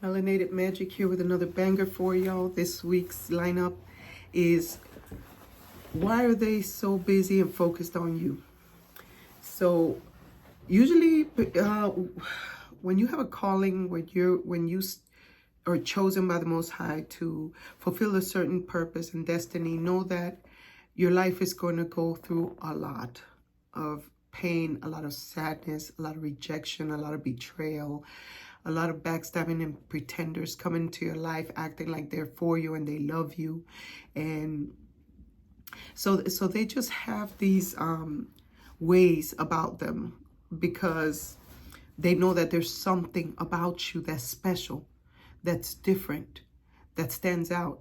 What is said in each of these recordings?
Melanated Magic here with another banger for y'all. This week's lineup is why are they so busy and focused on you? So usually when you have a calling, when you are chosen by the Most High to fulfill a certain purpose and destiny, know that your life is going to go through a lot of pain, a lot of sadness, a lot of rejection, a lot of betrayal, a lot of backstabbing and pretenders come into your life acting like they're for you and they love you. And so they just have these ways about them because they know that there's something about you that's special, that's different, that stands out.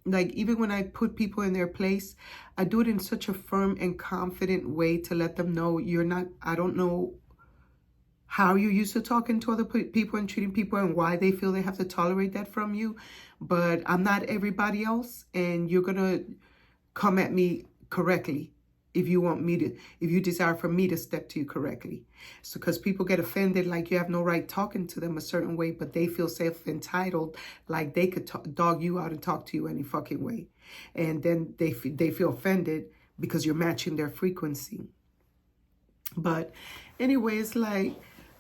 Like, even when I put people in their place, I do it in such a firm and confident way to let them know you're not, I don't know how you're used to talking to other people and treating people and why they feel they have to tolerate that from you. But I'm not everybody else, and you're going to come at me correctly if you want me to, if you desire for me to step to you correctly. So because people get offended like you have no right talking to them a certain way, but they feel self-entitled like they could dog you out and talk to you any fucking way. And then they feel offended because you're matching their frequency. But anyway, it's like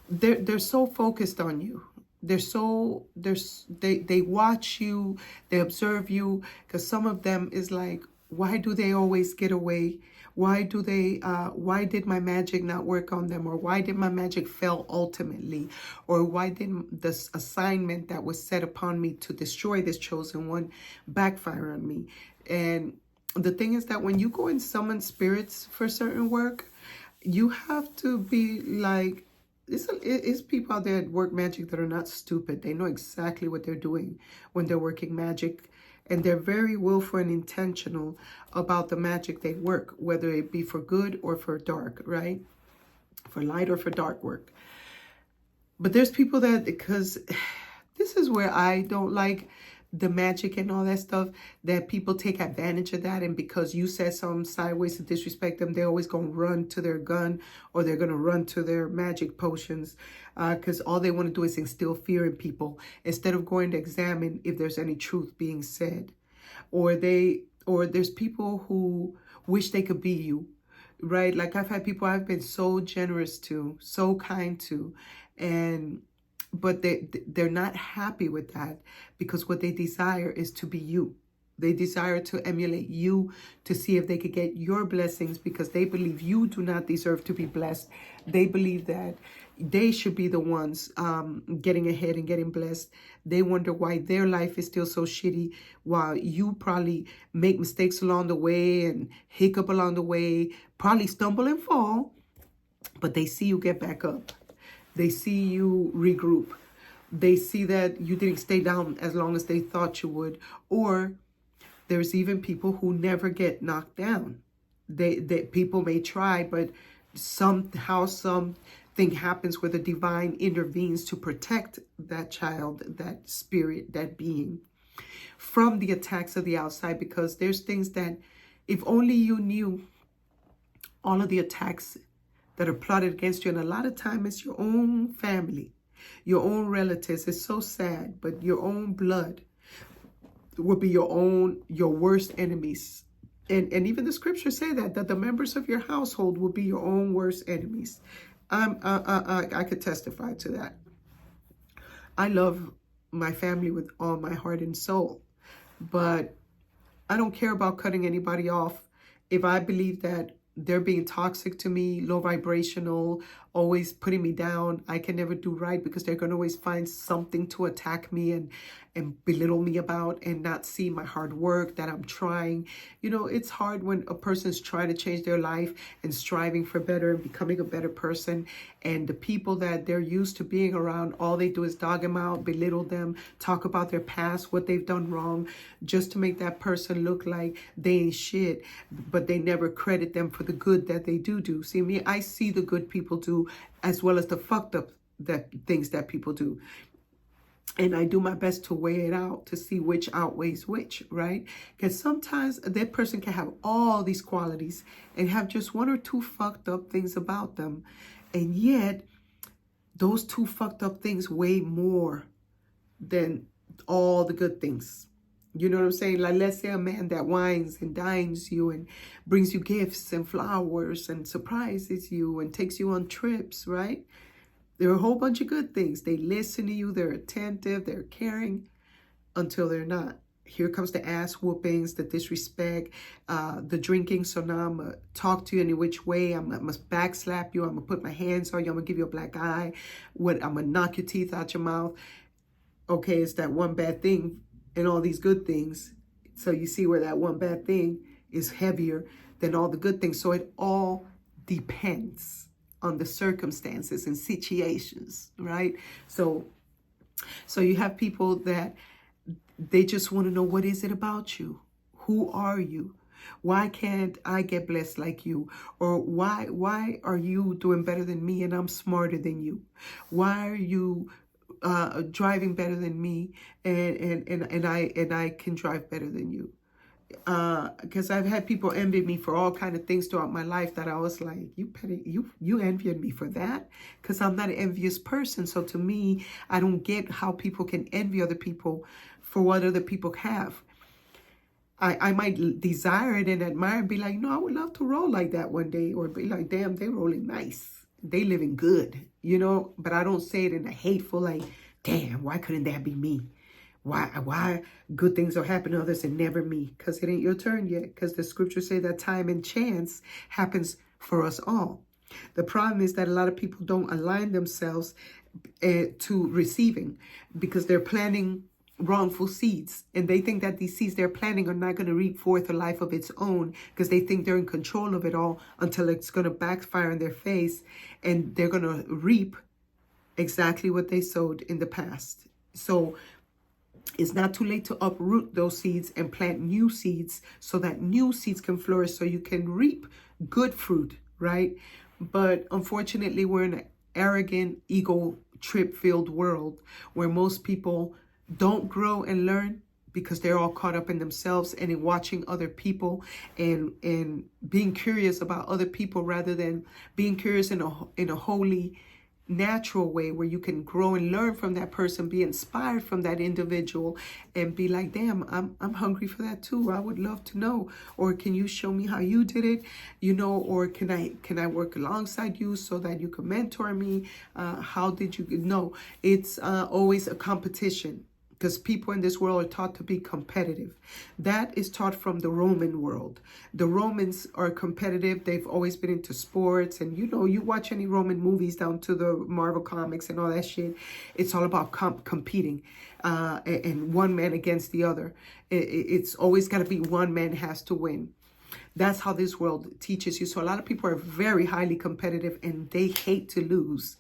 they're so focused on you. They watch you, they observe you, because some of them is like, why do they always get away? Why did my magic not work on them? Or why did my magic fail ultimately? Or why didn't this assignment that was set upon me to destroy this chosen one backfire on me? And the thing is that when you go and summon spirits for certain work, you have to be like, it's people out there that work magic that are not stupid. They know exactly what they're doing when they're working magic. And they're very willful and intentional about the magic they work, whether it be for good or for dark, right? For light or for dark work. But there's people that, because this is where I don't like the magic and all that stuff, that people take advantage of that. And because you said something sideways to disrespect them, they're always going to run to their gun, or they're going to run to their magic potions, because all they want to do is instill fear in people instead of going to examine if there's any truth being said. Or there's people who wish they could be you, right? Like, I've had people I've been so generous to, so kind to, but they're not happy with that, because what they desire is to be you. They desire to emulate you, to see if they could get your blessings, because they believe you do not deserve to be blessed. They believe that they should be the ones getting ahead and getting blessed. They wonder why their life is still so shitty, while you probably make mistakes along the way and hiccup along the way, probably stumble and fall, but they see you get back up. They see you regroup. They see that you didn't stay down as long as they thought you would. Or there's even people who never get knocked down. They people may try, but somehow something happens where the divine intervenes to protect that child, that spirit, that being from the attacks of the outside. Because there's things that, if only you knew all of the attacks that are plotted against you, and a lot of time it's your own family, your own relatives. It's so sad, but your own blood will be your worst enemies. And even the scriptures say that the members of your household will be your own worst enemies. I could testify to that. I love my family with all my heart and soul, but I don't care about cutting anybody off if I believe that they're being toxic to me, low vibrational, always putting me down. I can never do right, because they're going to always find something to attack me and belittle me about, and not see my hard work that I'm trying. You know, it's hard when a person's trying to change their life and striving for better and becoming a better person. And the people that they're used to being around, all they do is dog them out, belittle them, talk about their past, what they've done wrong, just to make that person look like they ain't shit. But they never credit them for the good that they do. See, me, I see the good people do, as well as the fucked up things that people do. And I do my best to weigh it out to see which outweighs which, right? Because sometimes that person can have all these qualities and have just one or two fucked up things about them. And yet, those two fucked up things weigh more than all the good things. You know what I'm saying? Like, let's say a man that wines and dines you and brings you gifts and flowers and surprises you and takes you on trips, right? There are a whole bunch of good things. They listen to you, they're attentive, they're caring, until they're not. Here comes the ass whoopings, the disrespect, the drinking. So now I'm going to talk to you any which way. I'm going to backslap you. I'm going to put my hands on you. I'm going to give you a black eye. I'm going to knock your teeth out your mouth. Okay, it's that one bad thing and all these good things. So you see where that one bad thing is heavier than all the good things. So it all depends on the circumstances and situations, right? So you have people that they just want to know, what is it about you? Who are you? Why can't I get blessed like you? Or why are you doing better than me and I'm smarter than you? Why are you driving better than me and I can drive better than you? Because I've had people envy me for all kind of things throughout my life that I was like, you envied me for that? Because I'm not an envious person. So to me, I don't get how people can envy other people for what other people have. I might desire it and admire and be like, no, I would love to roll like that one day, or be like, damn, they rolling nice. They living good, you know, but I don't say it in a hateful, like, damn, why couldn't that be me? Why good things are happening to others and never me? Because it ain't your turn yet. Because the scriptures say that time and chance happens for us all. The problem is that a lot of people don't align themselves to receiving, because they're planting wrongful seeds, and they think that these seeds they're planting are not going to reap forth a life of its own, because they think they're in control of it all, until it's going to backfire in their face and they're going to reap exactly what they sowed in the past. So it's not too late to uproot those seeds and plant new seeds, so that new seeds can flourish, so you can reap good fruit, right? But unfortunately, we're in an arrogant, ego trip filled world where most people don't grow and learn, because they're all caught up in themselves and in watching other people and being curious about other people, rather than being curious in a holy, natural way where you can grow and learn from that person, be inspired from that individual, and be like, damn, I'm hungry for that too. I would love to know. Or can you show me how you did it? You know, or can I work alongside you so that you can mentor me? How did you know? It's always a competition, because people in this world are taught to be competitive. That is taught from the Roman world. The Romans are competitive. They've always been into sports. And, you know, you watch any Roman movies down to the Marvel comics and all that shit. It's all about competing and one man against the other. It's always got to be one man has to win. That's how this world teaches you. So a lot of people are very highly competitive, and they hate to lose.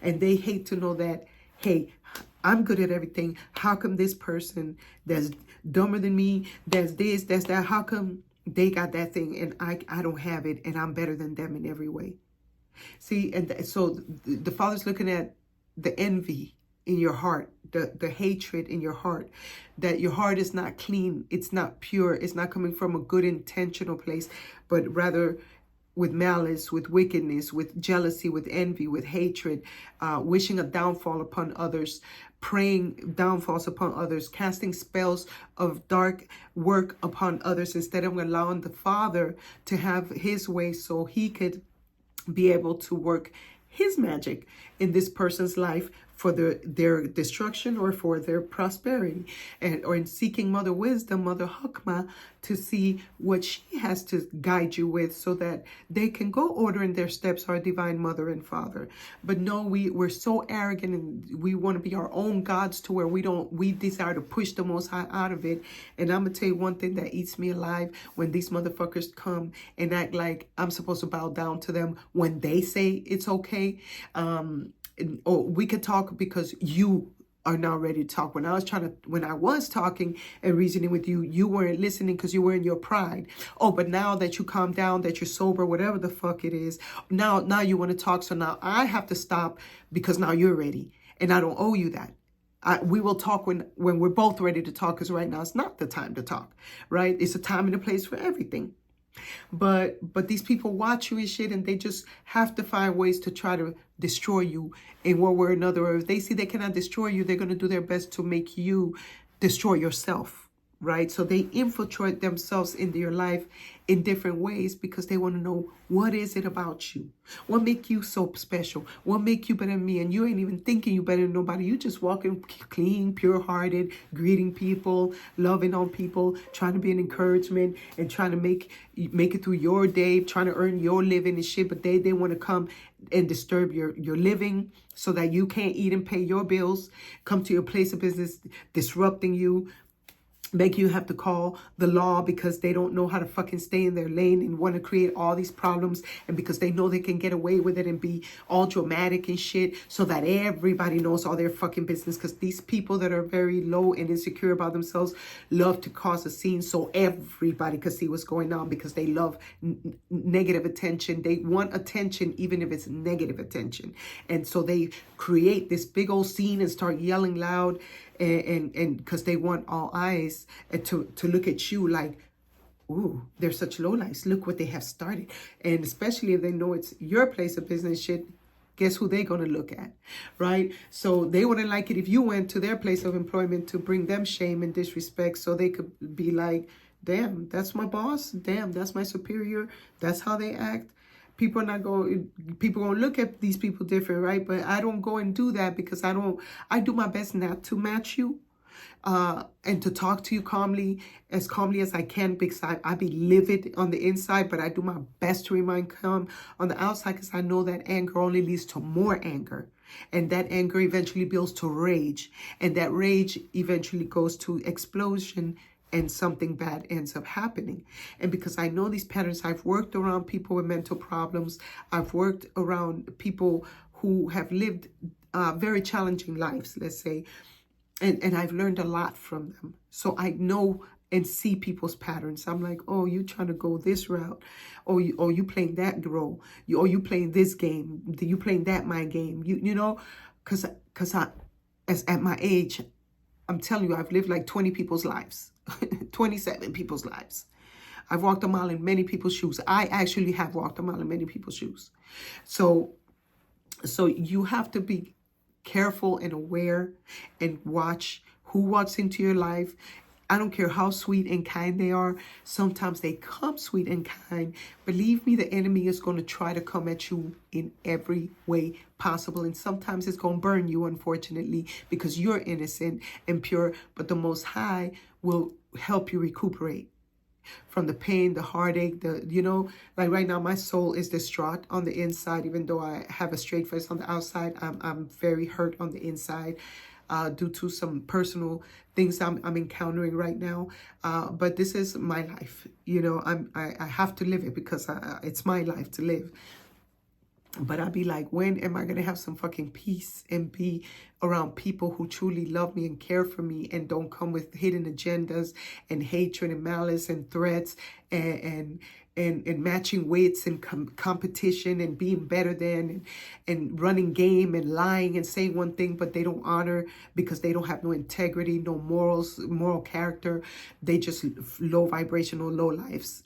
And they hate to know that, hey, I'm good at everything. How come this person that's dumber than me, that's this, that's that, how come they got that thing and I don't have it, and I'm better than them in every way? See, and so the Father's looking at the envy in your heart, the hatred in your heart, that your heart is not clean, it's not pure, it's not coming from a good intentional place, but rather with malice, with wickedness, with jealousy, with envy, with hatred, wishing a downfall upon others, praying downfalls upon others, casting spells of dark work upon others, instead of allowing the Father to have his way, so he could be able to work his magic in this person's life for their destruction or for their prosperity, or in seeking Mother Wisdom, Mother Chokmah, to see what she has to guide you with, so that they can go ordering their steps, our Divine Mother and Father. But no, we're so arrogant, and we want to be our own gods, to where we desire to push the Most High out of it. And I'm gonna tell you one thing that eats me alive: when these motherfuckers come and act like I'm supposed to bow down to them when they say it's okay. Or we could talk because you are now ready to talk. When I was talking and reasoning with you, you weren't listening because you were in your pride. Oh, but now that you calm down, that you're sober, whatever the fuck it is, now you want to talk. So now I have to stop because now you're ready, and I don't owe you that. We will talk when we're both ready to talk, because right now it's not the time to talk, right? It's a time and a place for everything. But these people watch you and shit, and they just have to find ways to try to destroy you in one way or another. Or if they see they cannot destroy you, they're going to do their best to make you destroy yourself, right? So they infiltrate themselves into your life in different ways because they want to know, what is it about you? What make you so special? What make you better than me? And you ain't even thinking you better than nobody. You just walking clean, pure-hearted, greeting people, loving on people, trying to be an encouragement and trying to make it through your day, trying to earn your living and shit. But they want to come and disturb your living so that you can't eat and pay your bills, come to your place of business, disrupting you, make you have to call the law because they don't know how to fucking stay in their lane and want to create all these problems, and because they know they can get away with it and be all dramatic and shit so that everybody knows all their fucking business. Because these people that are very low and insecure about themselves love to cause a scene so everybody can see what's going on, because they love negative attention. They want attention even if it's negative attention, and so they create this big old scene and start yelling loud, and because they want all eyes to look at you like, ooh, they're such lowlifes. Look what they have started. And especially if they know it's your place of business shit, guess who they're going to look at, right? So they wouldn't like it if you went to their place of employment to bring them shame and disrespect, so they could be like, damn, that's my boss. Damn, that's my superior. That's how they act. People gonna look at these people different, right? But I don't go and do that because I do my best not to match you, and to talk to you calmly as I can, because I be livid on the inside, but I do my best to remain calm on the outside, because I know that anger only leads to more anger. And that anger eventually builds to rage. And that rage eventually goes to explosion, and something bad ends up happening. And because I know these patterns, I've worked around people with mental problems. I've worked around people who have lived very challenging lives, let's say. And I've learned a lot from them. So I know and see people's patterns. I'm like, oh, you trying to go this route. Oh, you playing that role. You playing this game. You playing that mind game. You know, because at my age, I'm telling you, I've lived like 20 people's lives, 27 people's lives. I've walked a mile in many people's shoes. I actually have walked a mile in many people's shoes. So you have to be careful and aware and watch who walks into your life. I don't care how sweet and kind they are. Sometimes they come sweet and kind. Believe me, the enemy is going to try to come at you in every way possible. And sometimes it's going to burn you, unfortunately, because you're innocent and pure. But the Most High will help you recuperate from the pain, the heartache, like right now, my soul is distraught on the inside. Even though I have a straight face on the outside, I'm very hurt on the inside. Due to some personal things I'm encountering right now. But this is my life. I have to live it because it's my life to live. But I'd be like, when am I going to have some fucking peace and be around people who truly love me and care for me and don't come with hidden agendas and hatred and malice and threats and matching weights and competition and being better than and running game and lying and saying one thing, but they don't honor because they don't have no integrity, no morals, moral character. They just low vibrational, low lives,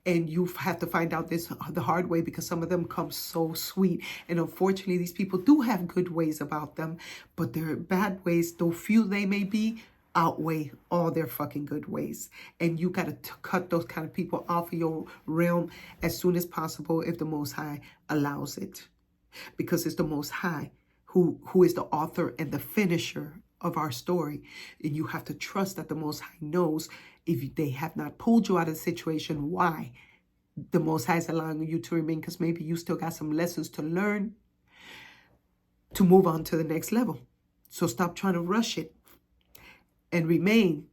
and you have to find out this the hard way, because some of them come so sweet. And unfortunately, these people do have good ways about them, but their bad ways, though few they may be, outweigh all their fucking good ways. And you got to cut those kind of people off of your realm as soon as possible if the Most High allows it. Because it's the Most High who is the author and the finisher of our story. And you have to trust that the Most High knows if they have not pulled you out of the situation, why the Most High is allowing you to remain, because maybe you still got some lessons to learn to move on to the next level. So stop trying to rush it. And remain,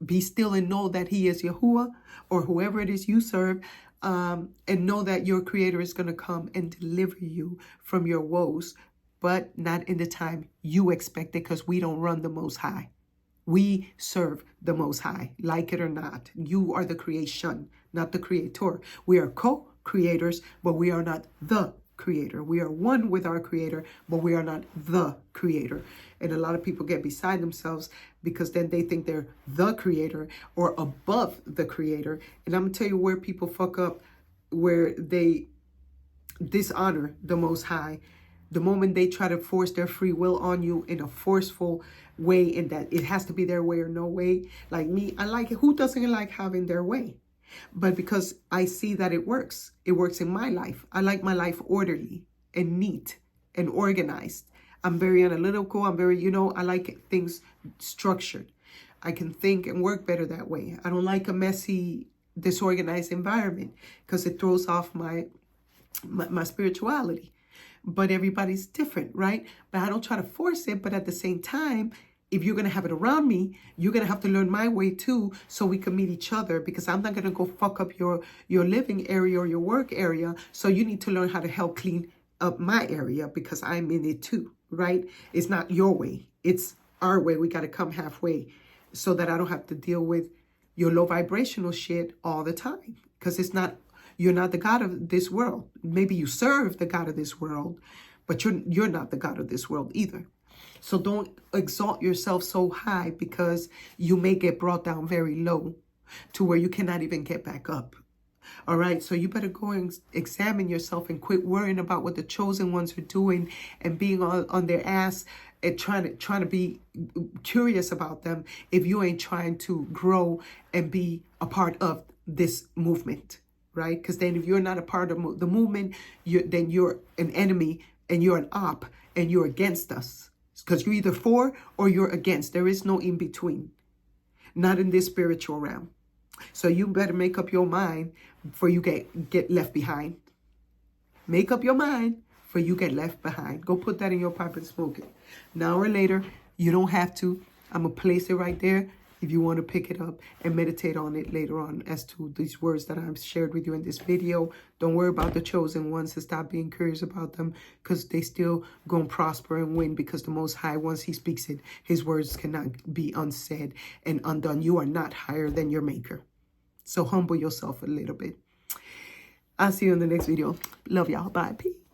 be still and know that He is Yahuwah, or whoever it is you serve, and know that your Creator is going to come and deliver you from your woes, but not in the time you expect it, because we don't run the Most High. We serve the Most High, like it or not. You are the creation, not the creator. We are co-creators, but we are not the Creator. We are one with our Creator, but we are not the creator. And a lot of people get beside themselves because then they think they're the creator or above the creator. And I'm gonna tell you where people fuck up, where they dishonor the Most High. The moment they try to force their free will on you in a forceful way, in that it has to be their way or no way. Like me, I like it. Who doesn't like having their way? But because I see that it works in my life. I like my life orderly and neat and organized. I'm very analytical. I'm very, I like things structured. I can think and work better that way. I don't like a messy, disorganized environment because it throws off my spirituality. But everybody's different, right? But I don't try to force it. But at the same time, if you're going to have it around me, you're going to have to learn my way too, so we can meet each other, because I'm not going to go fuck up your living area or your work area. So you need to learn how to help clean up my area, because I'm in it too, right? It's not your way. It's our way. We got to come halfway so that I don't have to deal with your low vibrational shit all the time, because you're not the God of this world. Maybe you serve the God of this world, but you're not the God of this world either. So don't exalt yourself so high, because you may get brought down very low to where you cannot even get back up. All right. So you better go and examine yourself and quit worrying about what the chosen ones are doing and being on their ass and trying to be curious about them, if you ain't trying to grow and be a part of this movement. Right? Because then if you're not a part of the movement, then you're an enemy and you're an op and you're against us. Because you're either for or you're against. There is no in between. Not in this spiritual realm. So you better make up your mind before you get left behind. Make up your mind before you get left behind. Go put that in your pipe and smoke it. Now or later, you don't have to. I'm going to place it right there if you want to pick it up and meditate on it later on as to these words that I've shared with you in this video. Don't worry about the chosen ones and stop being curious about them, because they still going to prosper and win, because the Most High, once he speaks it, his words cannot be unsaid and undone. You are not higher than your maker. So humble yourself a little bit. I'll see you in the next video. Love y'all. Bye. Peace.